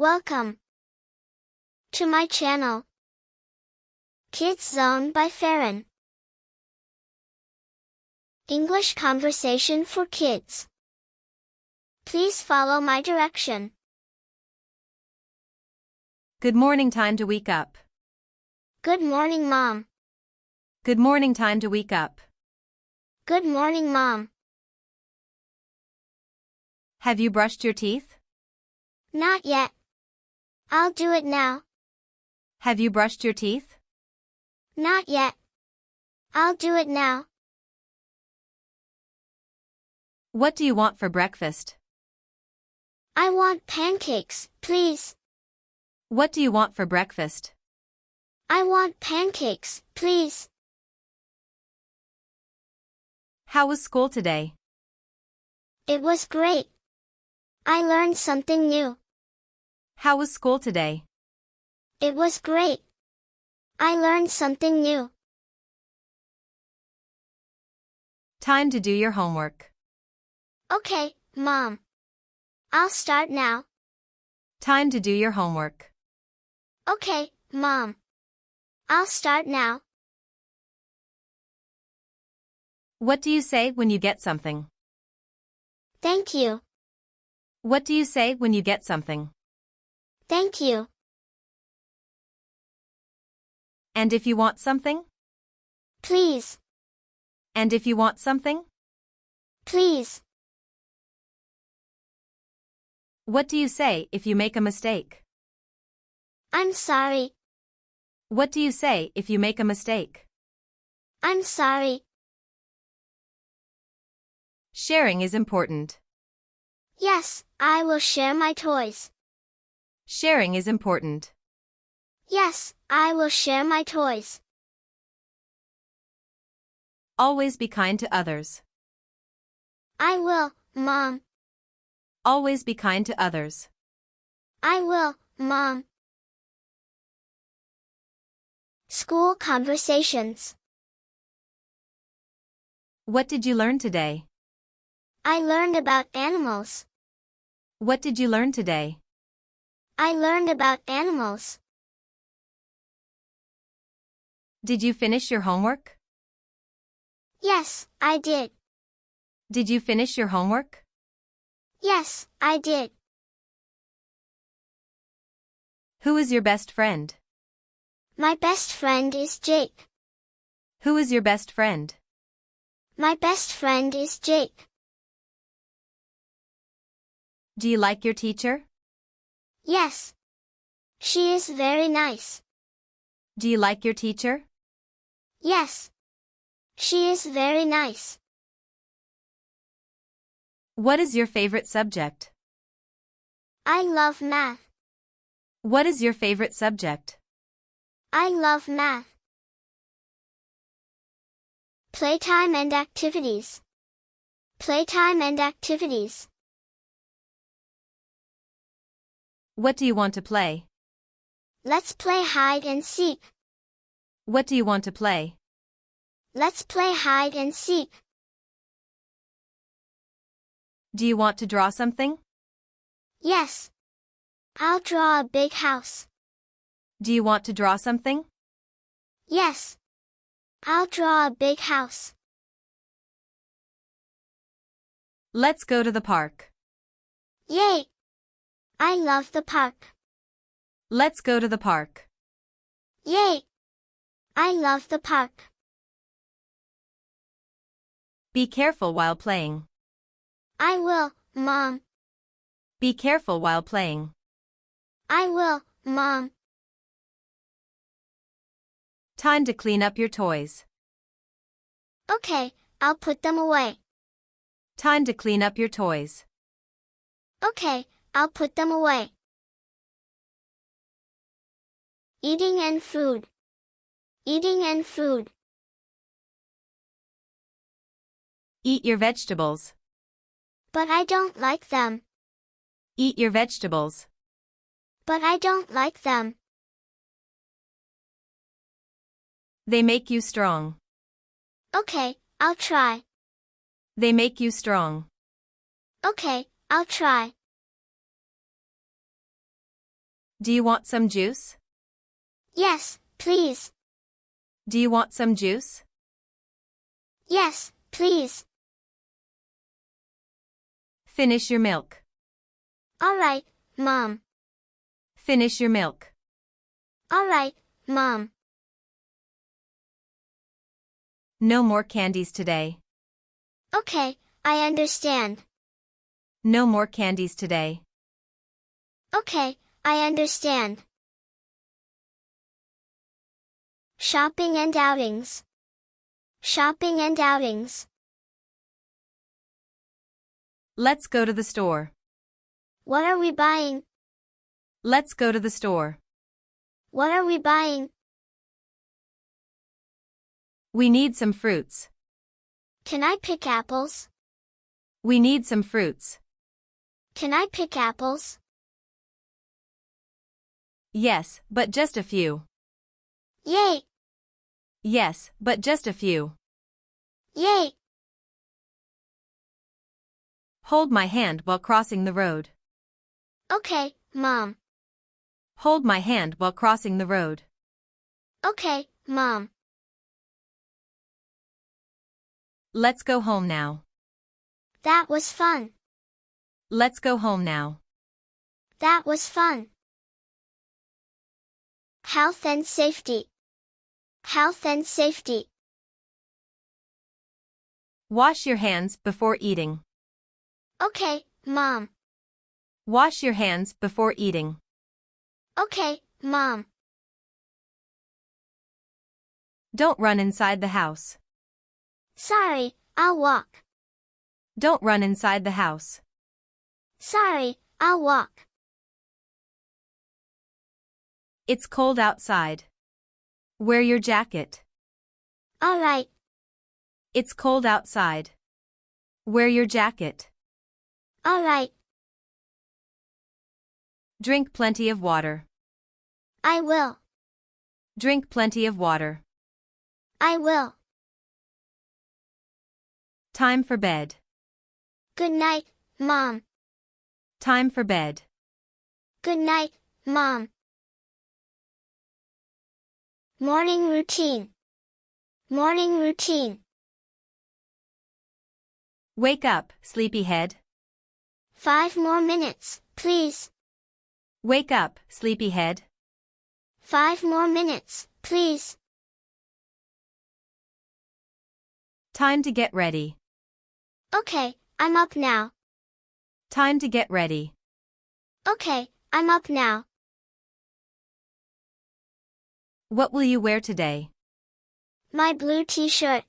Welcome to my channel, Kids Zone by Farin. English conversation for kids. Please follow my direction. Good morning, time to wake up. Good morning, Mom. Good morning, time to wake up. Good morning, Mom. Have you brushed your teeth? Not yet. I'll do it now. Have you brushed your teeth? Not yet. I'll do it now. What do you want for breakfast? I want pancakes, please. What do you want for breakfast? I want pancakes, please. How was school today? It was great. I learned something new. How was school today? It was great. I learned something new. Time to do your homework. Okay, Mom. I'll start now. Time to do your homework. Okay, Mom. I'll start now. What do you say when you get something? Thank you. What do you say when you get something? Thank you. And if you want something? Please. And if you want something? Please. What do you say if you make a mistake? I'm sorry. What do you say if you make a mistake? I'm sorry. Sharing is important. Yes, I will share my toys. Sharing is important. Yes, I will share my toys. Always be kind to others. I will, Mom. Always be kind to others. I will, Mom. School conversations. What did you learn today? I learned about animals. What did you learn today? I learned about animals. Did you finish your homework? Yes, I did. Did you finish your homework? Yes, I did. Who is your best friend? My best friend is Jake. Who is your best friend? My best friend is Jake. Do you like your teacher? Yes. She is very nice. Do you like your teacher? Yes. She is very nice. What is your favorite subject? I love math. What is your favorite subject? I love math. Playtime and activities. Playtime and activities. What do you want to play? Let's play hide and seek. What do you want to play? Let's play hide and seek. Do you want to draw something? Yes. I'll draw a big house. Do you want to draw something? Yes. I'll draw a big house. Let's go to the park. Yay! I love the park. Let's go to the park. Yay! I love the park. Be careful while playing. I will, Mom. Be careful while playing. I will, Mom. Time to clean up your toys. Okay, I'll put them away. Time to clean up your toys. Okay, I'll put them away. Eating and food. Eating and food. Eat your vegetables. But I don't like them. Eat your vegetables. But I don't like them. They make you strong. Okay, I'll try. They make you strong. Okay, I'll try. Do you want some juice? Yes, please. Do you want some juice? Yes, please. Finish your milk. All right, Mom. Finish your milk. All right, Mom. No more candies today. Okay, I understand. No more candies today. Okay, I understand. Shopping and outings. Shopping and outings. Let's go to the store. What are we buying? Let's go to the store. What are we buying? We need some fruits. Can I pick apples? We need some fruits. Can I pick apples? Yes, but just a few. Yay! Yes, but just a few. Yay! Hold my hand while crossing the road. Okay, Mom. Hold my hand while crossing the road. Okay, Mom. Let's go home now. That was fun. Let's go home now. That was fun. Health and safety. Health and safety. Wash your hands before eating. Okay, Mom. Wash your hands before eating. Okay, Mom. Don't run inside the house. Sorry, I'll walk. Don't run inside the house. Sorry, I'll walk. It's cold outside. Wear your jacket. All right. It's cold outside. Wear your jacket. All right. Drink plenty of water. I will. Drink plenty of water. I will. Time for bed. Good night, Mom. Time for bed. Good night, Mom. Morning routine. Morning routine. Wake up, sleepyhead. 5 more minutes, please. Wake up, sleepyhead. 5 more minutes, please. Time to get ready. Okay, I'm up now. Time to get ready. Okay, I'm up now. What will you wear today? My blue t-shirt.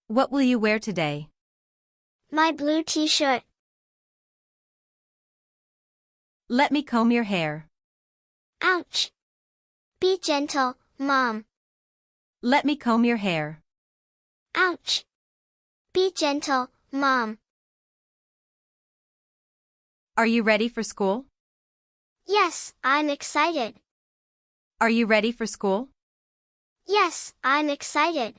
What will you wear today? My blue t-shirt. Let me comb your hair. Ouch. Be gentle, Mom. Let me comb your hair. Ouch. Be gentle, Mom. Are you ready for school? Yes, I'm excited. Are you ready for school? Yes, I'm excited.